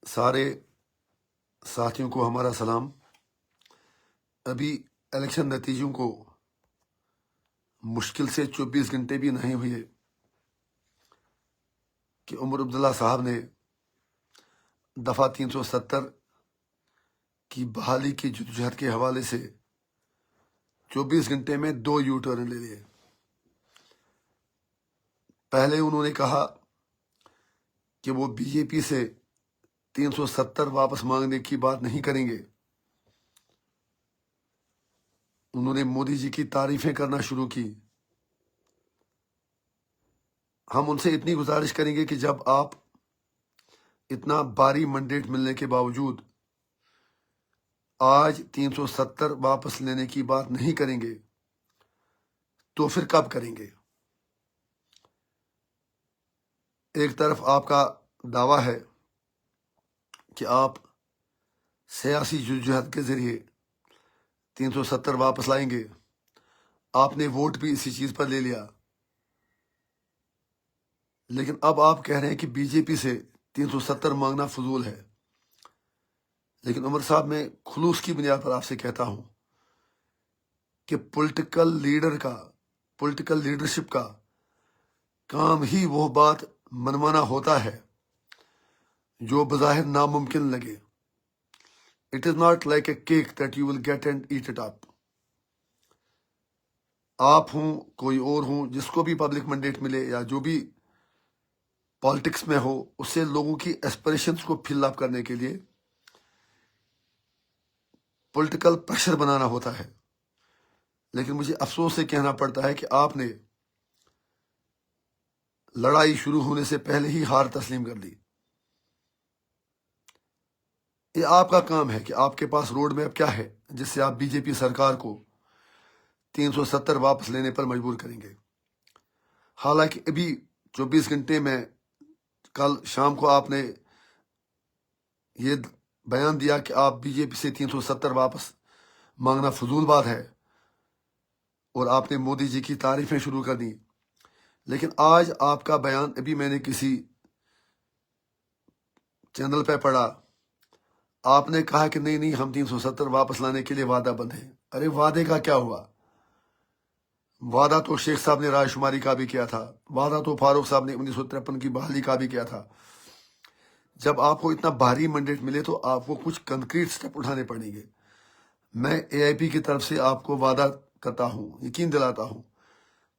सारे साथियों को हमारा सलाम। अभी इलेक्शन नतीजों को मुश्किल से 24 घंटे भी नहीं हुए कि उमर अब्दुल्ला साहब ने दफ़ा 370 की बहाली की जद्दोजहद के हवाले से 24 घंटे में 2 यू टर्न ले लिए। पहले उन्होंने कहा कि वो बीजेपी से 370 वापस मांगने की बात नहीं करेंगे। उन्होंने मोदी जी की तारीफें करना शुरू की। हम उनसे इतनी गुजारिश करेंगे कि जब आप इतना भारी मैंडेट मिलने के बावजूद आज 370 वापस लेने की बात नहीं करेंगे तो फिर कब करेंगे? एक तरफ आपका दावा है कि आप सियासी जद्दोजहद के जरिए 370 वापस लाएंगे। आपने वोट भी इसी चीज पर ले लिया, लेकिन अब आप कह रहे हैं कि बीजेपी से 370 मांगना फजूल है। लेकिन उमर साहब, मैं खुलूस की बुनियाद पर आपसे कहता हूं कि पॉलिटिकल लीडरशिप का काम ही वो बात मनवाना होता है जो बज़ाहिर नामुमकिन लगे। It is not like a cake that you will get and eat it up. आप हों, कोई और हों, जिसको भी पब्लिक मैंडेट मिले या जो भी पॉलिटिक्स में हो, उससे लोगों की एस्पिरेशंस को फिल अप करने के लिए पॉलिटिकल प्रेशर बनाना होता है। लेकिन मुझे अफसोस से कहना पड़ता है कि आपने लड़ाई शुरू होने से पहले ही हार तस्लीम कर ली। ये आपका काम है कि आपके पास रोड मैप क्या है जिससे आप बीजेपी सरकार को 370 वापस लेने पर मजबूर करेंगे। हालांकि अभी 24 घंटे में, कल शाम को आपने ये बयान दिया कि आप बीजेपी से 370 वापस मांगना फजूल बात है और आपने मोदी जी की तारीफें शुरू कर दी। लेकिन आज आपका बयान, अभी मैंने किसी चैनल पे पढ़ा, आपने कहा कि नहीं हम 370 वापस लाने के लिए वादा बंद है। अरे वादे का क्या हुआ? वादा तो शेख साहब ने रायशुमारी का भी किया था, वादा तो फारूक साहब ने 1953 की बहाली का भी किया था। जब आपको इतना भारी मैंडेट मिले तो आपको कुछ कंक्रीट स्टेप उठाने पड़ेंगे। मैं एआईपी की तरफ से आपको वादा करता हूं, यकीन दिलाता हूं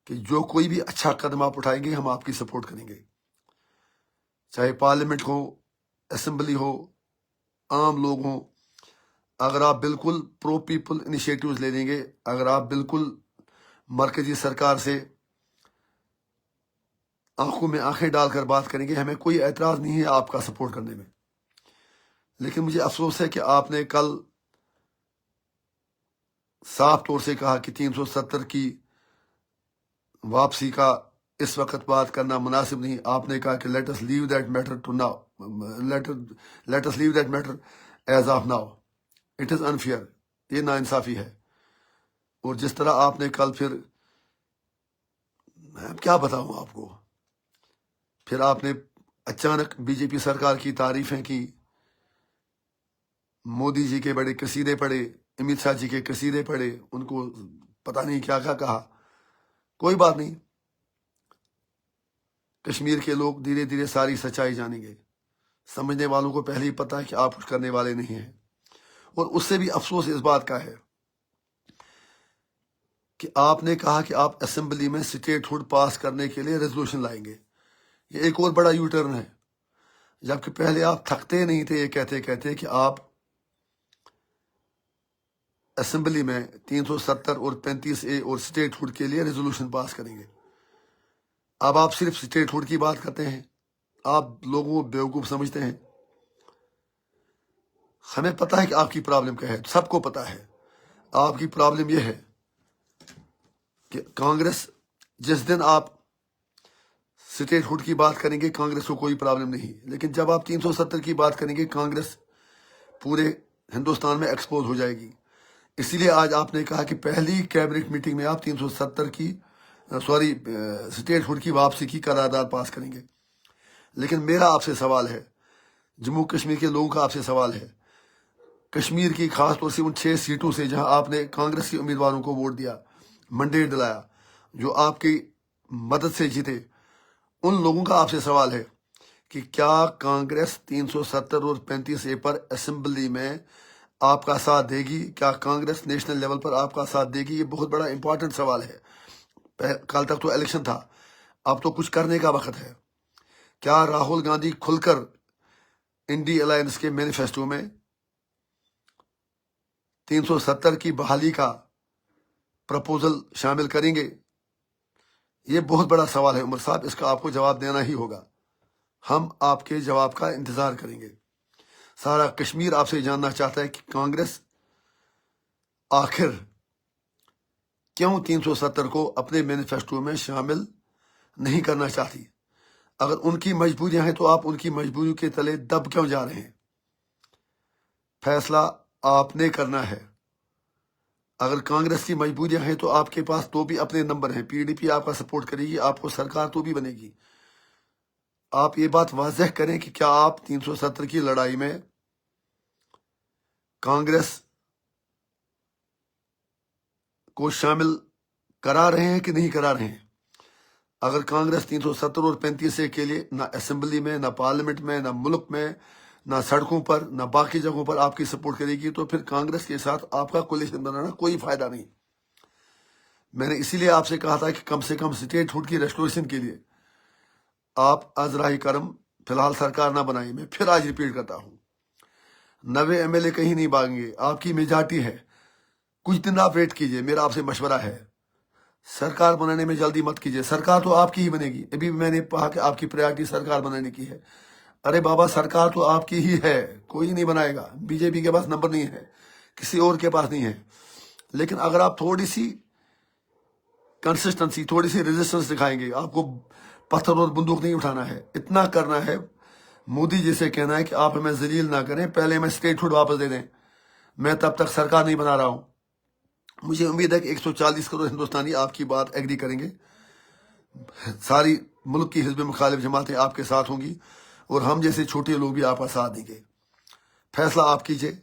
कि जो कोई भी अच्छा कदम आप उठाएंगे हम आपकी सपोर्ट करेंगे। चाहे पार्लियामेंट हो, असेंबली हो, आम लोग हों। अगर आप बिल्कुल प्रो पीपल इनिशिएटिव्स ले लेंगे, अगर आप बिल्कुल मरकजी सरकार से आंखों में आंखें डालकर बात करेंगे, हमें कोई एतराज नहीं है आपका सपोर्ट करने में। लेकिन मुझे अफसोस है कि आपने कल साफ तौर से कहा कि 370 की वापसी का इस वक्त बात करना मुनासिब नहीं। आपने कहा कि let us leave that matter to now, let us leave that matter as of now. It is unfair, ये नाइंसाफी है। और जिस तरह आपने कल, फिर मैं क्या बताऊं आपको, फिर आपने अचानक बीजेपी सरकार की तारीफें की, मोदी जी के बड़े कसीदे पढ़े, अमित शाह जी के कसीदे पढ़े, उनको पता नहीं क्या क्या कहा। कोई बात नहीं, कश्मीर के लोग धीरे धीरे सारी सच्चाई जानेंगे। समझने वालों को पहले ही पता है कि आप कुछ करने वाले नहीं हैं। और उससे भी अफसोस इस बात का है कि आपने कहा कि आप असेंबली में स्टेटहुड पास करने के लिए रेजोल्यूशन लाएंगे। ये एक और बड़ा यू टर्न है, जबकि पहले आप थकते नहीं थे ये कहते कहते कि आप असेंबली में 370 और 35A और स्टेटहुड के लिए रेजोल्यूशन पास करेंगे। अब आप सिर्फ स्टेटहुड की बात करते हैं। आप लोगों को बेवकूफ समझते हैं। हमें पता है कि आपकी प्रॉब्लम क्या है, सबको पता है। आपकी प्रॉब्लम यह है कि कांग्रेस, जिस दिन आप स्टेटहुड की बात करेंगे कांग्रेस को कोई प्रॉब्लम नहीं, लेकिन जब आप 370 की बात करेंगे कांग्रेस पूरे हिंदुस्तान में एक्सपोज हो जाएगी। इसीलिए आज आपने कहा कि पहली कैबिनेट मीटिंग में आप 370 की स्टेटहुड की वापसी की करारदाद पास करेंगे। लेकिन मेरा आपसे सवाल है, जम्मू कश्मीर के लोगों का आपसे सवाल है, कश्मीर की खास तौर से उन 6 सीटों से जहां आपने कांग्रेस के उम्मीदवारों को वोट दिया, मंडेट दिलाया, जो आपकी मदद से जीते, उन लोगों का आपसे सवाल है कि क्या कांग्रेस 370 और 35A पर असेंबली में आपका साथ देगी? क्या कांग्रेस नेशनल लेवल पर आपका साथ देगी? ये बहुत बड़ा इंपॉर्टेंट सवाल है। कल तक तो इलेक्शन था, अब तो कुछ करने का वक्त है। क्या राहुल गांधी खुलकर इंडी अलायंस के मैनिफेस्टो में 370 की बहाली का प्रपोजल शामिल करेंगे? ये बहुत बड़ा सवाल है उमर साहब, इसका आपको जवाब देना ही होगा। हम आपके जवाब का इंतजार करेंगे। सारा कश्मीर आपसे जानना चाहता है कि कांग्रेस आखिर क्यों 370 को अपने मैनिफेस्टो में शामिल नहीं करना चाहती। अगर उनकी मजबूरियां हैं तो आप उनकी मजबूरियों के तले दब क्यों जा रहे हैं? फैसला आपने करना है। अगर कांग्रेस की मजबूरियां हैं तो आपके पास तो भी अपने नंबर हैं, पीडीपी आपका सपोर्ट करेगी, आपको सरकार तो भी बनेगी। आप ये बात वाज़ेह करें कि क्या आप 370 की लड़ाई में कांग्रेस को शामिल करा रहे हैं कि नहीं करा रहे हैं। अगर कांग्रेस 370 और 35A के लिए ना असेंबली में, ना पार्लियामेंट में, ना मुल्क में, ना सड़कों पर, ना बाकी जगहों पर आपकी सपोर्ट करेगी, तो फिर कांग्रेस के साथ आपका कोलिशन बनाना कोई फायदा नहीं। मैंने इसीलिए आपसे कहा था कि कम से कम स्टेटहुड की रेस्टोरेशन के लिए आप अजराही करम फिलहाल सरकार ना बनाई। मैं फिर आज रिपीट करता हूं, 90 MLA कहीं नहीं भागेंगे, आपकी मेजॉरिटी है। कुछ दिन आप वेट कीजिए, मेरा आपसे मशवरा है। सरकार बनाने में जल्दी मत कीजिए, सरकार तो आपकी ही बनेगी। अभी मैंने कहा कि आपकी प्रायोरिटी सरकार बनाने की है। अरे बाबा, सरकार तो आपकी ही है, कोई नहीं बनाएगा। बीजेपी के पास नंबर नहीं है, किसी और के पास नहीं है। लेकिन अगर आप थोड़ी सी कंसिस्टेंसी, थोड़ी सी रेजिस्टेंस दिखाएंगे, आपको पत्थर और बंदूक नहीं उठाना है, इतना करना है। मोदी जी से कहना है कि आप हमें जलील ना करें, पहले हमें स्टेटहुड वापस दे दें। मैं तब तक सरकार नहीं बना रहा हूं। मुझे उम्मीद है कि 140 करोड़ हिंदुस्तानी आपकी बात एग्री करेंगे। सारी मुल्क की हिज़्ब मुखालिफ जमातें आपके साथ होंगी और हम जैसे छोटे लोग भी आपका साथ देंगे। फैसला आप कीजिए।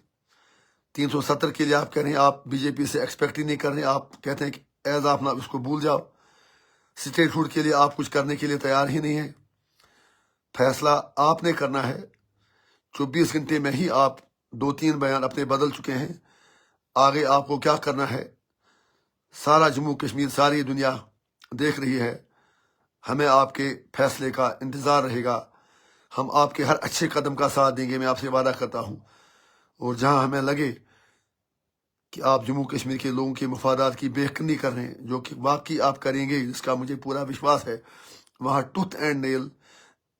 370 के लिए आप कह रहे हैं, आप बीजेपी से एक्सपेक्ट ही नहीं कर रहे। आप कहते हैं कि एज आप ना उसको भूल जाओ। स्टेटहुड के लिए आप कुछ करने के लिए तैयार ही नहीं है। फैसला आपने करना है। 24 घंटे में ही आप 2-3 बयान अपने बदल चुके हैं। आगे आपको क्या करना है, सारा जम्मू कश्मीर, सारी दुनिया देख रही है। हमें आपके फैसले का इंतज़ार रहेगा। हम आपके हर अच्छे कदम का साथ देंगे, मैं आपसे वादा करता हूं। और जहां हमें लगे कि आप जम्मू कश्मीर के लोगों के मफादात की बेखनी कर रहे हैं, जो कि वाकई आप करेंगे, जिसका मुझे पूरा विश्वास है, वहां tooth and nail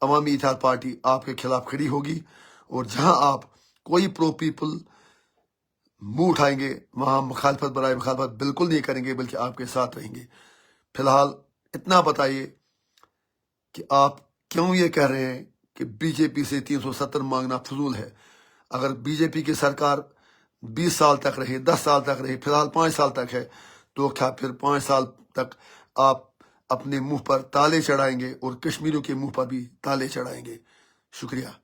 Awami Ittehad party आपके खिलाफ खड़ी होगी। और जहां आप कोई प्रो पीपल मुंह उठाएंगे, वहां मुखालफत बराए मुखालफत बिल्कुल नहीं करेंगे, बल्कि आपके साथ रहेंगे। फिलहाल इतना बताइए कि आप क्यों ये कह रहे हैं कि बीजेपी से 370 मांगना फजूल है। अगर बीजेपी की सरकार 20 साल तक रहे, 10 साल तक रहे, फिलहाल 5 साल तक है, तो क्या फिर 5 साल तक आप अपने मुंह पर ताले चढ़ाएंगे और कश्मीरियों के मुंह पर भी ताले चढ़ाएंगे? शुक्रिया।